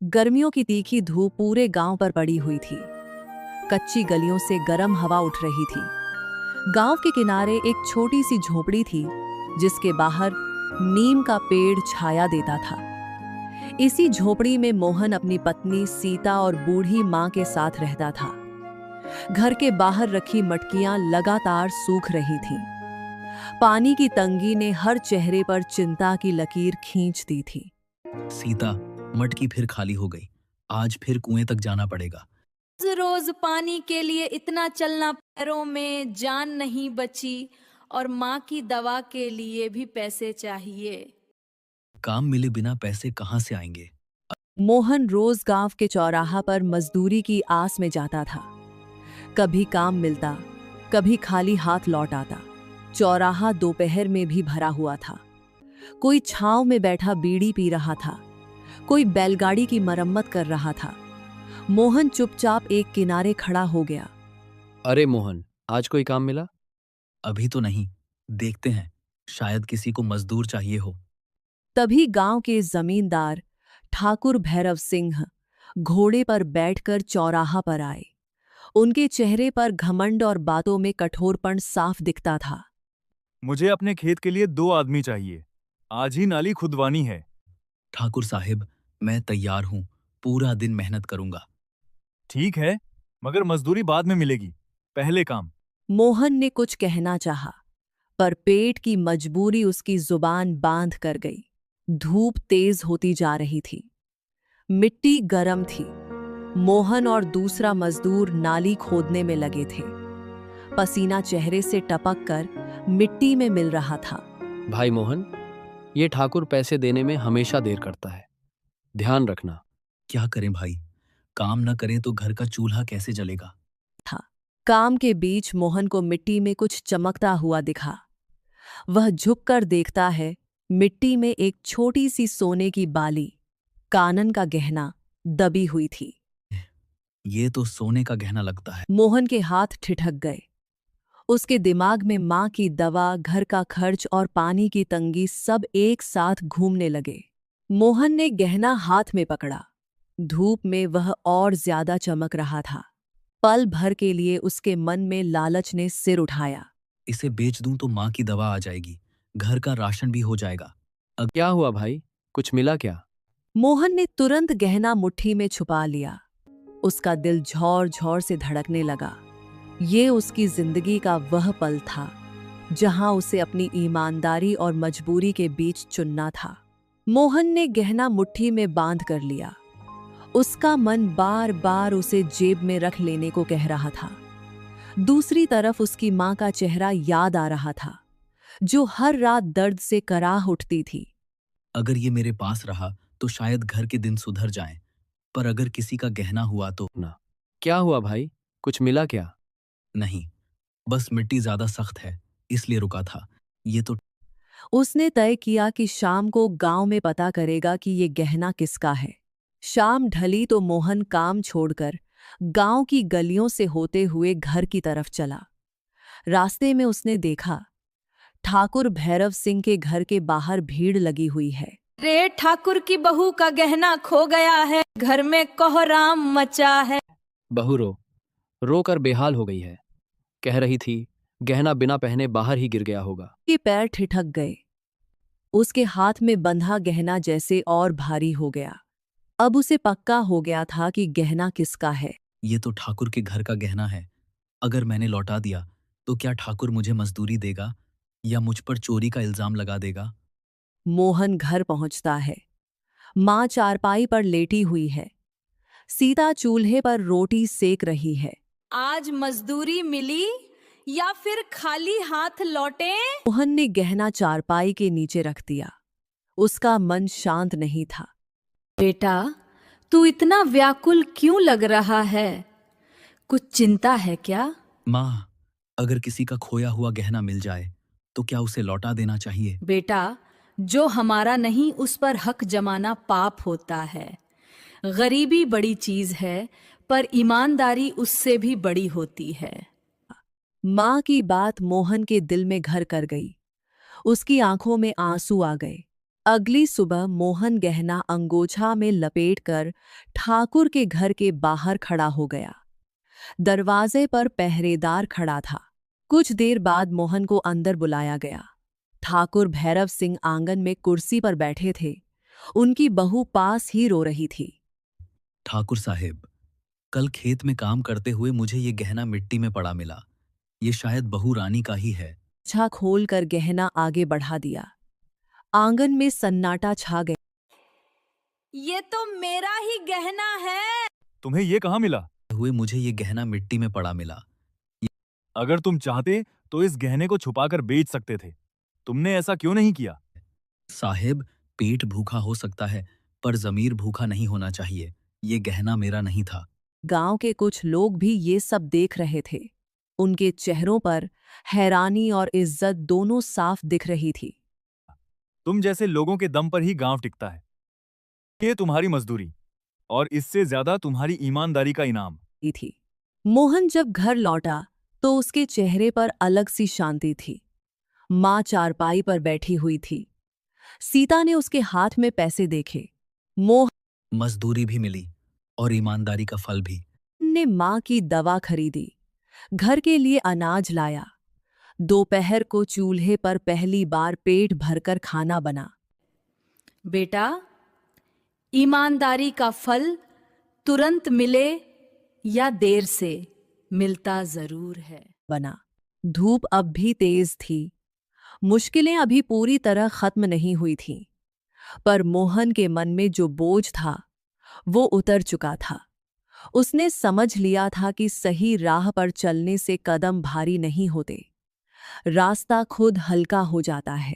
गर्मियों की तीखी धूप पूरे गांव पर पड़ी हुई थी। कच्ची गलियों से गर्म हवा उठ रही थी। गांव के किनारे एक छोटी सी झोपड़ी थी, जिसके बाहर नीम का पेड़ छाया देता था। इसी झोपड़ी में मोहन अपनी पत्नी सीता और बूढ़ी मां के साथ रहता था। घर के बाहर रखी मटकियां लगातार सूख रही थीं। पानी की तंगी ने हर चेहरे पर चिंता की लकीर खींच दी थी। सीता, मटकी फिर खाली हो गई। आज फिर कुएं तक जाना पड़ेगा। रोज पानी के लिए इतना चलना, पैरों में जान नहीं बची और माँ की दवा के लिए भी पैसे चाहिए। काम मिले बिना पैसे कहाँ से आएंगे? मोहन रोज गांव के चौराहा पर मजदूरी की आस में जाता था। कभी काम मिलता, कभी खाली हाथ लौट आता। चौराहा दोपहर में भी भरा हुआ था। कोई छांव में बैठा बीड़ी पी रहा था, कोई बैलगाड़ी की मरम्मत कर रहा था। मोहन चुपचाप एक किनारे खड़ा हो गया। अरे मोहन, आज कोई काम मिला? अभी तो नहीं, देखते हैं, शायद किसी को मजदूर चाहिए हो। तभी गांव के जमींदार ठाकुर भैरव सिंह घोड़े पर बैठकर चौराहा पर आए। उनके चेहरे पर घमंड और बातों में कठोरपन साफ दिखता था। मुझे अपने खेत के लिए 2 आदमी चाहिए। आज ही नाली खुदवानी है। ठाकुर साहिब, मैं तैयार हूँ, पूरा दिन मेहनत करूंगा। ठीक है, मगर मजदूरी बाद में मिलेगी। पहले काम। मोहन ने कुछ कहना चाहा, पर पेट की मजबूरी उसकी जुबान बांध कर गई। धूप तेज होती जा रही थी। मिट्टी गर्म थी। मोहन और दूसरा मजदूर नाली खोदने में लगे थे। पसीना चेहरे से टपक कर मिट्टी में मिल रहा था। भाई मोहन, ये ठाकुर पैसे देने में हमेशा देर करता है। ध्यान रखना। क्या करें भाई, काम न करें तो घर का चूल्हा कैसे जलेगा? काम के बीच मोहन को मिट्टी में कुछ चमकता हुआ दिखा। वह झुककर देखता है, मिट्टी में एक छोटी सी सोने की बाली, कानन का गहना, दबी हुई थी। ये तो सोने का गहना लगता है। मोहन के हाथ ठिठक गए। उसके दिमाग में मां की दवा, घर का खर्च और पानी की तंगी सब एक साथ घूमने लगे। मोहन ने गहना हाथ में पकड़ा। धूप में वह और ज्यादा चमक रहा था। पल भर के लिए उसके मन में लालच ने सिर उठाया। इसे बेच दूं तो माँ की दवा आ जाएगी, घर का राशन भी हो जाएगा। क्या हुआ भाई, कुछ मिला क्या? मोहन ने तुरंत गहना मुट्ठी में छुपा लिया। उसका दिल झौर झौर से धड़कने लगा। ये उसकी जिंदगी का वह पल था जहां उसे अपनी ईमानदारी और मजबूरी के बीच चुनना था। मोहन ने गहना मुट्ठी में बांध कर लिया। उसका मन बार बार उसे जेब में रख लेने को कह रहा था। दूसरी तरफ उसकी मां का चेहरा याद आ रहा था, जो हर रात दर्द से कराह उठती थी। अगर ये मेरे पास रहा तो शायद घर के दिन सुधर जाएं, पर अगर किसी का गहना हुआ तो ना। क्या हुआ भाई, कुछ मिला क्या? नहीं, बस मिट्टी ज्यादा सख्त है, इसलिए रुका था। ये तो उसने तय किया कि शाम को गांव में पता करेगा कि ये गहना किसका है। शाम ढली तो मोहन काम छोड़कर गांव की गलियों से होते हुए घर की तरफ चला। रास्ते में उसने देखा, ठाकुर भैरव सिंह के घर के बाहर भीड़ लगी हुई है। रे ठाकुर की बहू का गहना खो गया है, घर में कोहराम मचा है। बहू रो कर बेहाल हो गई है। कह रही थी गहना बिना पहने बाहर ही गिर गया होगा। के पैर ठिठक गए। उसके हाथ में बंधा गहना जैसे और भारी हो गया। अब उसे पक्का हो गया था कि गहना किसका है। ये तो ठाकुर के घर का गहना है। अगर मैंने लौटा दिया तो क्या ठाकुर मुझे मजदूरी देगा या मुझ पर चोरी का इल्जाम लगा देगा? मोहन घर पहुंचता है। मां चारपाई पर लेटी हुई है। सीता चूल्हे पर रोटी सेक रही है। आज मजदूरी मिली या फिर खाली हाथ लौटे? मोहन ने गहना चारपाई के नीचे रख दिया। उसका मन शांत नहीं था। बेटा, तू इतना व्याकुल क्यों लग रहा है? कुछ चिंता है क्या? माँ, अगर किसी का खोया हुआ गहना मिल जाए तो क्या उसे लौटा देना चाहिए? बेटा, जो हमारा नहीं उस पर हक जमाना पाप होता है। गरीबी बड़ी चीज है, पर ईमानदारी उससे भी बड़ी होती है। मां की बात मोहन के दिल में घर कर गई। उसकी आंखों में आंसू आ गए। अगली सुबह मोहन गहना अंगोछा में लपेटकर ठाकुर के घर के बाहर खड़ा हो गया। दरवाजे पर पहरेदार खड़ा था। कुछ देर बाद मोहन को अंदर बुलाया गया। ठाकुर भैरव सिंह आंगन में कुर्सी पर बैठे थे। उनकी बहू पास ही रो रही थी। ठाकुर साहेब, कल खेत में काम करते हुए मुझे ये गहना मिट्टी में पड़ा मिला। ये शायद बहू रानी का ही है। छा खोलकर गहना आगे बढ़ा दिया। आंगन में सन्नाटा छा गया। ये तो मेरा ही गहना है। तुम्हें ये कहाँ मिला? हुए मुझे ये गहना मिट्टी में पड़ा मिला। अगर तुम चाहते तो इस गहने को छुपाकर बेच सकते थे। तुमने ऐसा क्यों नहीं किया? साहेब, पेट भूखा हो सकता है, पर जमीर भूखा नहीं होना चाहिए। ये गहना मेरा नहीं था। गांव के कुछ लोग भी ये सब देख रहे थे। उनके चेहरों पर हैरानी और इज्जत दोनों साफ दिख रही थी। तुम जैसे लोगों के दम पर ही गांव टिकता है। ये तुम्हारी मजदूरी और इससे ज्यादा तुम्हारी ईमानदारी का इनाम। थी। मोहन जब घर लौटा तो उसके चेहरे पर अलग सी शांति थी। माँ चारपाई पर बैठी हुई थी। सीता ने उसके हाथ में पैसे देखे। मोहन मजदूरी भी मिली और ईमानदारी का फल भी। ने माँ की दवा खरीदी, घर के लिए अनाज लाया। दोपहर को चूल्हे पर पहली बार पेट भरकर खाना बना। बेटा, ईमानदारी का फल तुरंत मिले या देर से, मिलता जरूर है। बना। धूप अब भी तेज थी। मुश्किलें अभी पूरी तरह खत्म नहीं हुई थीं, पर मोहन के मन में जो बोझ था वो उतर चुका था। उसने समझ लिया था कि सही राह पर चलने से कदम भारी नहीं होते, रास्ता खुद हल्का हो जाता है।